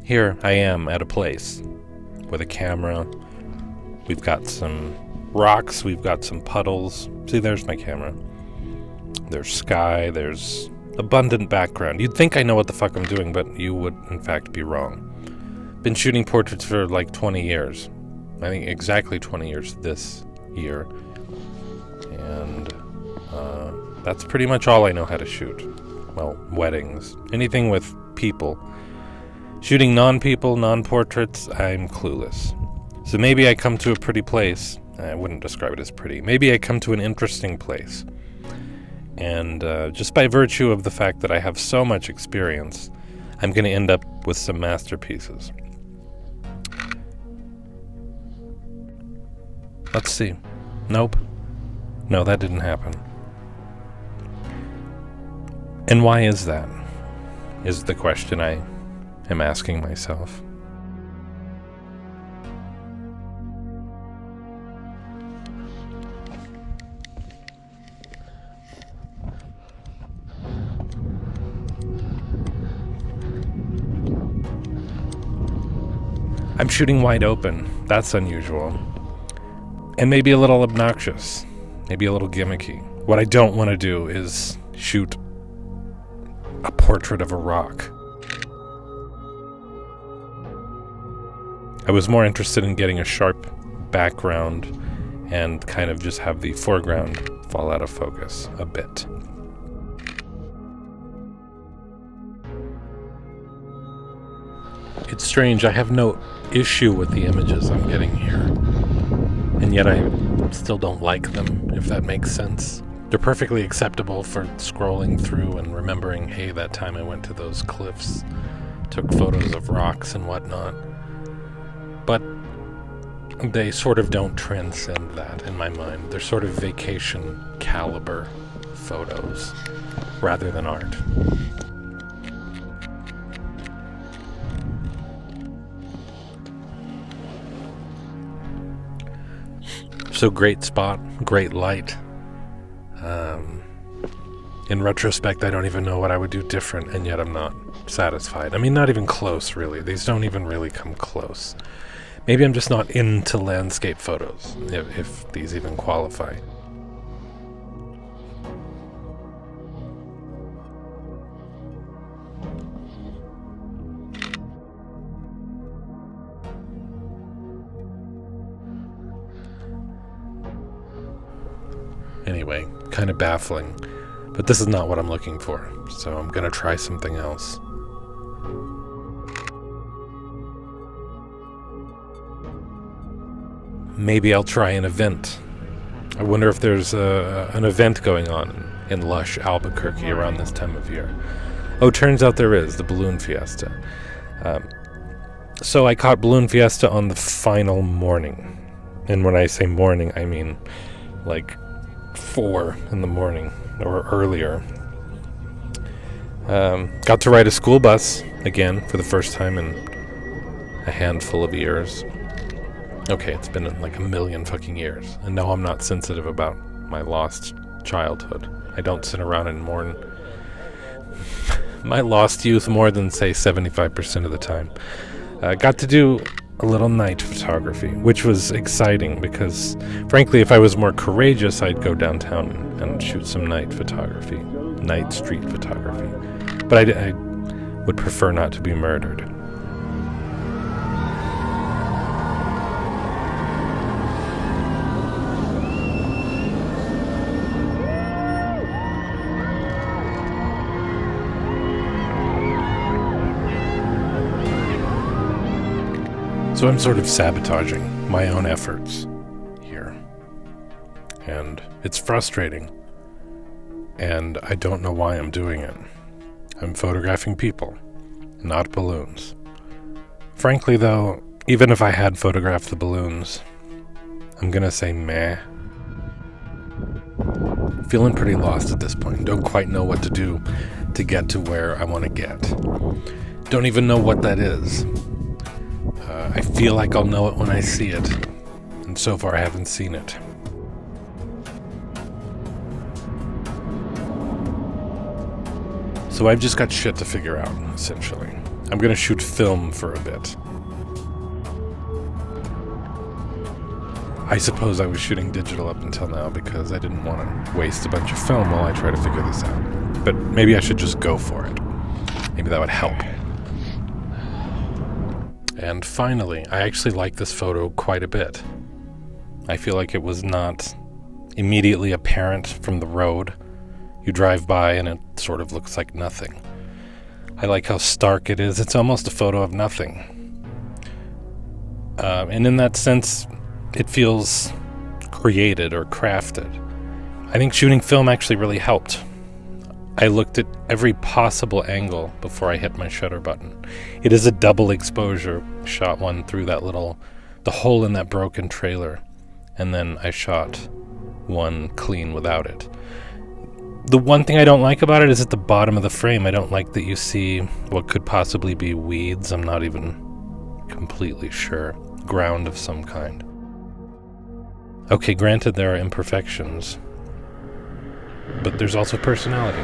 Here I am at a place with a camera. We've got some rocks, we've got some puddles. See, there's my camera. There's sky, there's abundant background. You'd think I know what the fuck I'm doing, but you would in fact be wrong. Been shooting portraits for like 20 years. I think exactly 20 years this year. And that's pretty much all I know how to shoot. Well, weddings. Anything with people. Shooting non-people, non-portraits, I'm clueless. So maybe I come to a pretty place. I wouldn't describe it as pretty. Maybe I come to an interesting place. And just by virtue of the fact that I have so much experience, I'm going to end up with some masterpieces. Let's see. Nope. No, that didn't happen. And why is that? Is the question I am asking myself. I'm shooting wide open. That's unusual. And maybe a little obnoxious. Maybe a little gimmicky. What I don't want to do is shoot a portrait of a rock. I was more interested in getting a sharp background and kind of just have the foreground fall out of focus a bit. It's strange, I have no issue with the images I'm getting here. And yet I still don't like them, if that makes sense. They're perfectly acceptable for scrolling through and remembering, hey, that time I went to those cliffs, took photos of rocks and whatnot. But they sort of don't transcend that in my mind. They're sort of vacation caliber photos rather than art. So great spot, great light. In retrospect, I don't even know what I would do different, and yet I'm not satisfied. I mean, not even close, really. These don't even really come close. Maybe I'm just not into landscape photos, if these even qualify. Anyway, kind of baffling. But this is not what I'm looking for, so I'm gonna try something else. Maybe I'll try an event. I wonder if there's an event going on in lush Albuquerque around this time of year. Oh, turns out there is, the Balloon Fiesta. So I caught Balloon Fiesta on the final morning. And when I say morning, I mean like 4 in the morning or earlier. Got to ride a school bus again for the first time in a handful of years. Okay, it's been like a million fucking years, and no, I'm not sensitive about my lost childhood. I don't sit around and mourn my lost youth more than, say, 75% of the time. Got to do a little night photography, which was exciting because, frankly, if I was more courageous, I'd go downtown and shoot some night photography, night street photography. But I would prefer not to be murdered. So I'm sort of sabotaging my own efforts here. And it's frustrating. And I don't know why I'm doing it. I'm photographing people, not balloons. Frankly, though, even if I had photographed the balloons, I'm gonna say meh. Feeling pretty lost at this point. Don't quite know what to do to get to where I want to get. Don't even know what that is. I feel like I'll know it when I see it, and so far I haven't seen it. So I've just got shit to figure out, essentially. I'm going to shoot film for a bit. I suppose I was shooting digital up until now because I didn't want to waste a bunch of film while I try to figure this out. But maybe I should just go for it. Maybe that would help. And finally, I actually like this photo quite a bit. I feel like it was not immediately apparent from the road. You drive by and it sort of looks like nothing. I like how stark it is. It's almost a photo of nothing. And in that sense, it feels created or crafted. I think shooting film actually really helped. I looked at every possible angle before I hit my shutter button. It is a double exposure. Shot one through the hole in that broken trailer, and then I shot one clean without it. The one thing I don't like about it is at the bottom of the frame. I don't like that you see what could possibly be weeds. I'm not even completely sure. Ground of some kind. Okay, granted there are imperfections, but there's also personality.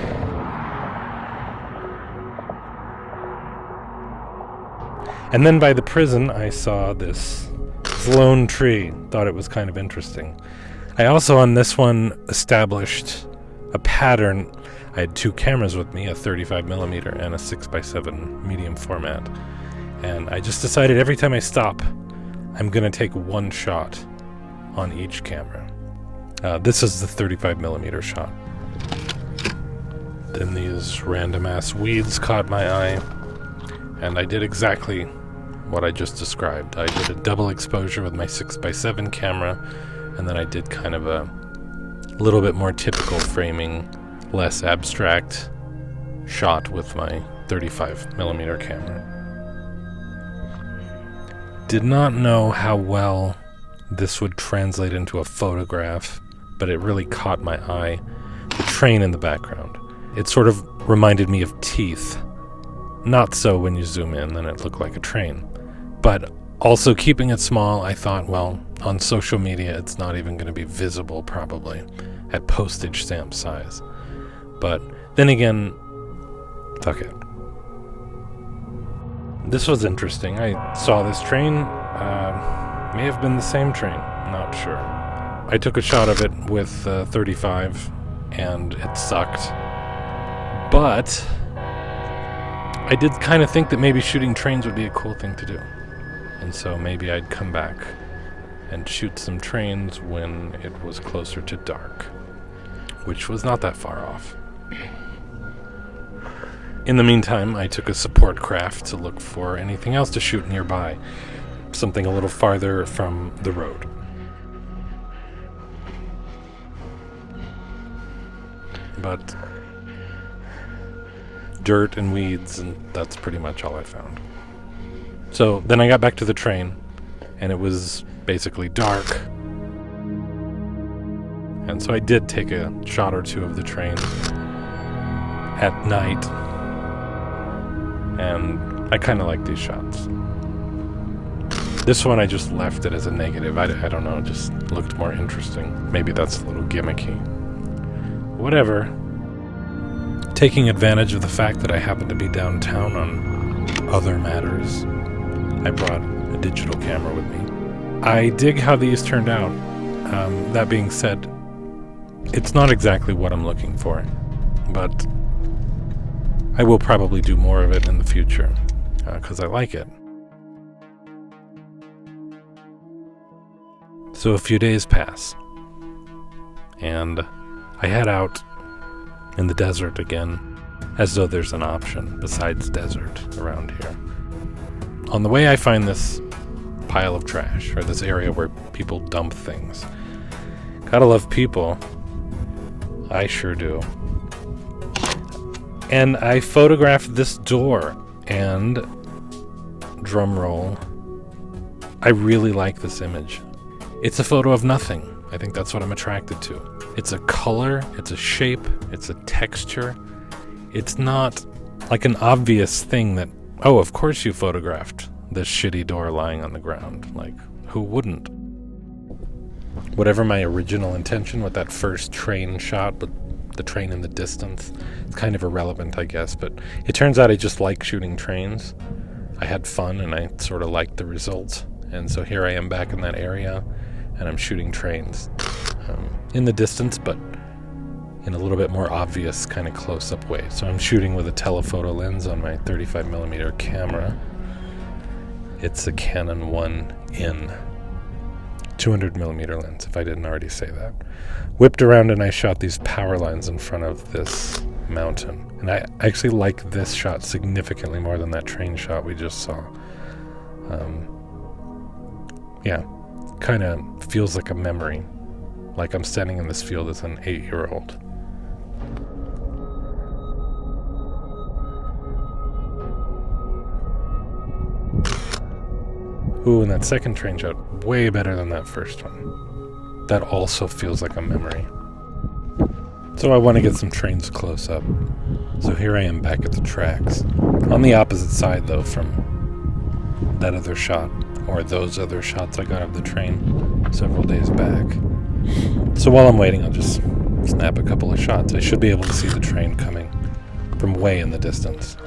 And then by the prison, I saw this lone tree. Thought it was kind of interesting. I also, on this one, established a pattern. I had two cameras with me, a 35mm and a 6x7 medium format. And I just decided every time I stop, I'm going to take one shot on each camera. This is the 35mm shot. Then these random ass weeds caught my eye, and I did exactly what I just described. I did a double exposure with my 6x7 camera, and then I did kind of a little bit more typical framing, less abstract shot with my 35mm camera. Did not know how well this would translate into a photograph, but it really caught my eye. The train in the background. It sort of reminded me of teeth. Not so when you zoom in, then it looked like a train. But also keeping it small, I thought, well, on social media it's not even going to be visible probably at postage stamp size. But then again, fuck it. This was interesting. I saw this train. May have been the same train, not sure. I took a shot of it with 35 and it sucked. But I did kind of think that maybe shooting trains would be a cool thing to do. And so maybe I'd come back and shoot some trains when it was closer to dark, which was not that far off. In the meantime, I took a support craft to look for anything else to shoot nearby, something a little farther from the road. But dirt and weeds, and that's pretty much all I found. So then I got back to the train, and it was basically dark. And so I did take a shot or two of the train at night, and I kind of like these shots. This one I just left it as a negative. I don't know, it just looked more interesting. Maybe that's a little gimmicky. Whatever. Taking advantage of the fact that I happen to be downtown on other matters, I brought a digital camera with me. I dig how these turned out. That being said, it's not exactly what I'm looking for, but I will probably do more of it in the future, because I like it. So a few days pass, and I head out in the desert again, as though there's an option besides desert around here. On the way, I find this pile of trash, or this area where people dump things. Gotta love people. I sure do. And I photographed this door, and drum roll, I really like this image. It's a photo of nothing. I think that's what I'm attracted to. It's a color, it's a shape, it's a texture. It's not like an obvious thing that, oh, of course you photographed this shitty door lying on the ground. Like, who wouldn't? Whatever my original intention with that first train shot with the train in the distance. It's kind of irrelevant, I guess, but it turns out I just like shooting trains. I had fun and I sort of liked the results. And so here I am back in that area, and I'm shooting trains in the distance, but in a little bit more obvious kind of close-up way. So I'm shooting with a telephoto lens on my 35mm camera. It's a Canon 1N 200mm lens, if I didn't already say that. Whipped around and I shot these power lines in front of this mountain. And I actually like this shot significantly more than that train shot we just saw. Yeah, kind of feels like a memory. Like I'm standing in this field as an 8-year-old. Ooh, and that second train shot, way better than that first one. That also feels like a memory. So I want to get some trains close up. So here I am back at the tracks. On the opposite side, though, from that other shot, or those other shots I got of the train several days back. So while I'm waiting, I'll just snap a couple of shots. I should be able to see the train coming from way in the distance.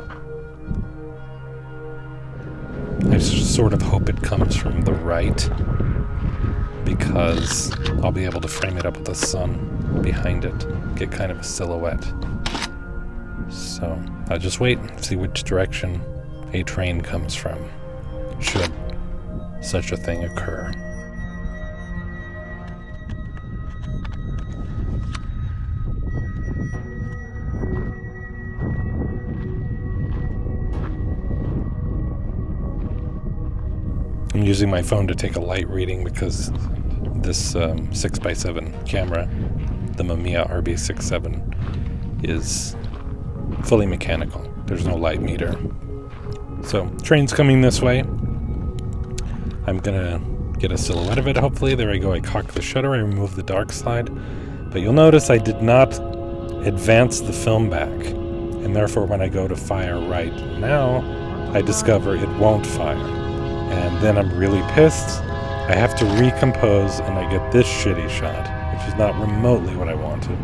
I just sort of hope it comes from the right, because I'll be able to frame it up with the sun behind it, get kind of a silhouette. So I'll just wait and see which direction a train comes from, should such a thing occur. I'm using my phone to take a light reading because this 6x7 camera, the Mamiya RB67, is fully mechanical. There's no light meter. So, train's coming this way. I'm gonna get a silhouette of it, hopefully. There I go, I cock the shutter, I remove the dark slide. But you'll notice I did not advance the film back, and therefore when I go to fire right now, I discover it won't fire. And then I'm really pissed. I have to recompose, and I get this shitty shot, which is not remotely what I wanted.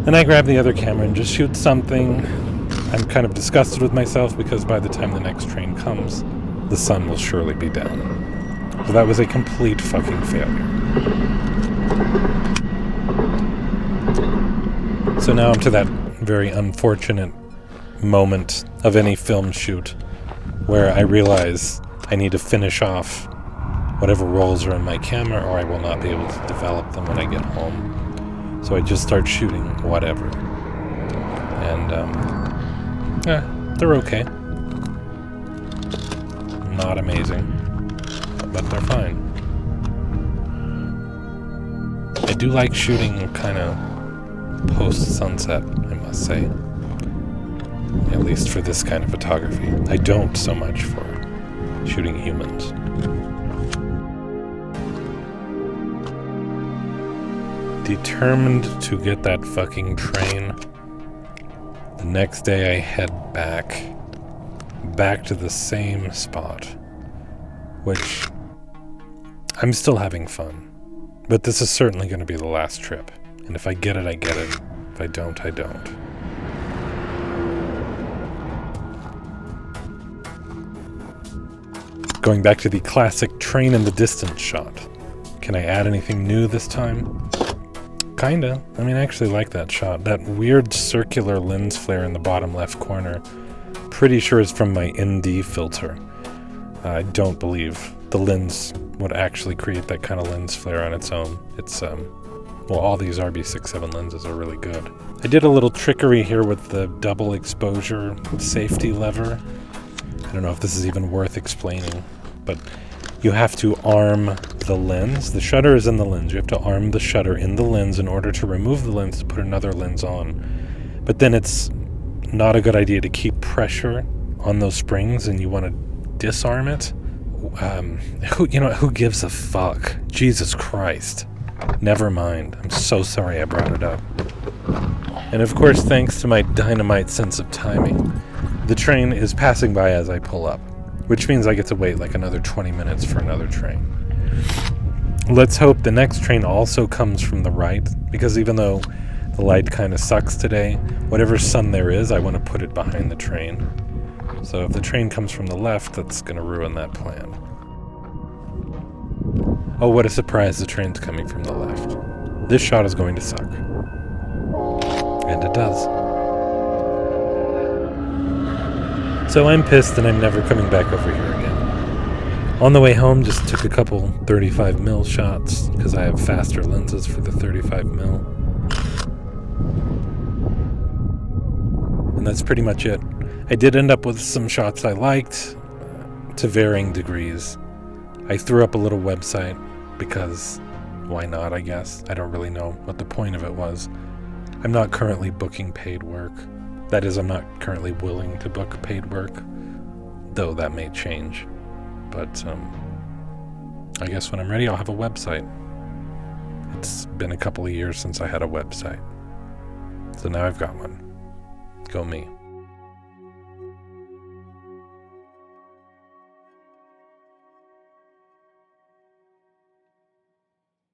Then I grab the other camera and just shoot something. I'm kind of disgusted with myself because by the time the next train comes, the sun will surely be down. So that was a complete fucking failure. So now I'm to that very unfortunate moment of any film shoot where I realize I need to finish off whatever rolls are in my camera, or I will not be able to develop them when I get home. So I just start shooting whatever. And, they're okay. Not amazing, but they're fine. I do like shooting kind of post-sunset, I must say. At least for this kind of photography. I don't so much for shooting humans. Determined to get that fucking train. The next day I head back to the same spot, which I'm still having fun. But this is certainly going to be the last trip. And if I get it, I get it. If I don't, I don't. Going back to the classic train in the distance shot. Can I add anything new this time? Kinda. I mean, I actually like that shot. That weird circular lens flare in the bottom left corner, pretty sure is from my ND filter. I don't believe the lens would actually create that kind of lens flare on its own. It's, well, all these RB67 lenses are really good. I did a little trickery here with the double exposure safety lever. I don't know if this is even worth explaining, but you have to arm the lens. The shutter is in the lens. You have to arm the shutter in the lens in order to remove the lens to put another lens on. But then it's not a good idea to keep pressure on those springs, and you want to disarm it. Who gives a fuck? Jesus Christ. Never mind. I'm so sorry I brought it up. And of course, thanks to my dynamite sense of timing, the train is passing by as I pull up, which means I get to wait like another 20 minutes for another train. Let's hope the next train also comes from the right, because even though The light kind of sucks today. Whatever sun there is, I want to put it behind the train. So if the train comes from the left, that's going to ruin that plan. Oh, what a surprise, the train's coming from the left. This shot is going to suck. And it does. So I'm pissed and I'm never coming back over here again. On the way home, just took a couple 35mm shots, because I have faster lenses for the 35mm. And that's pretty much it. I did end up with some shots I liked, to varying degrees. I threw up a little website, because why not, I guess. I don't really know what the point of it was. I'm not currently booking paid work. That is, I'm not currently willing to book paid work, though that may change. But I guess when I'm ready, I'll have a website. It's been a couple of years since I had a website. So now I've got one. Go me.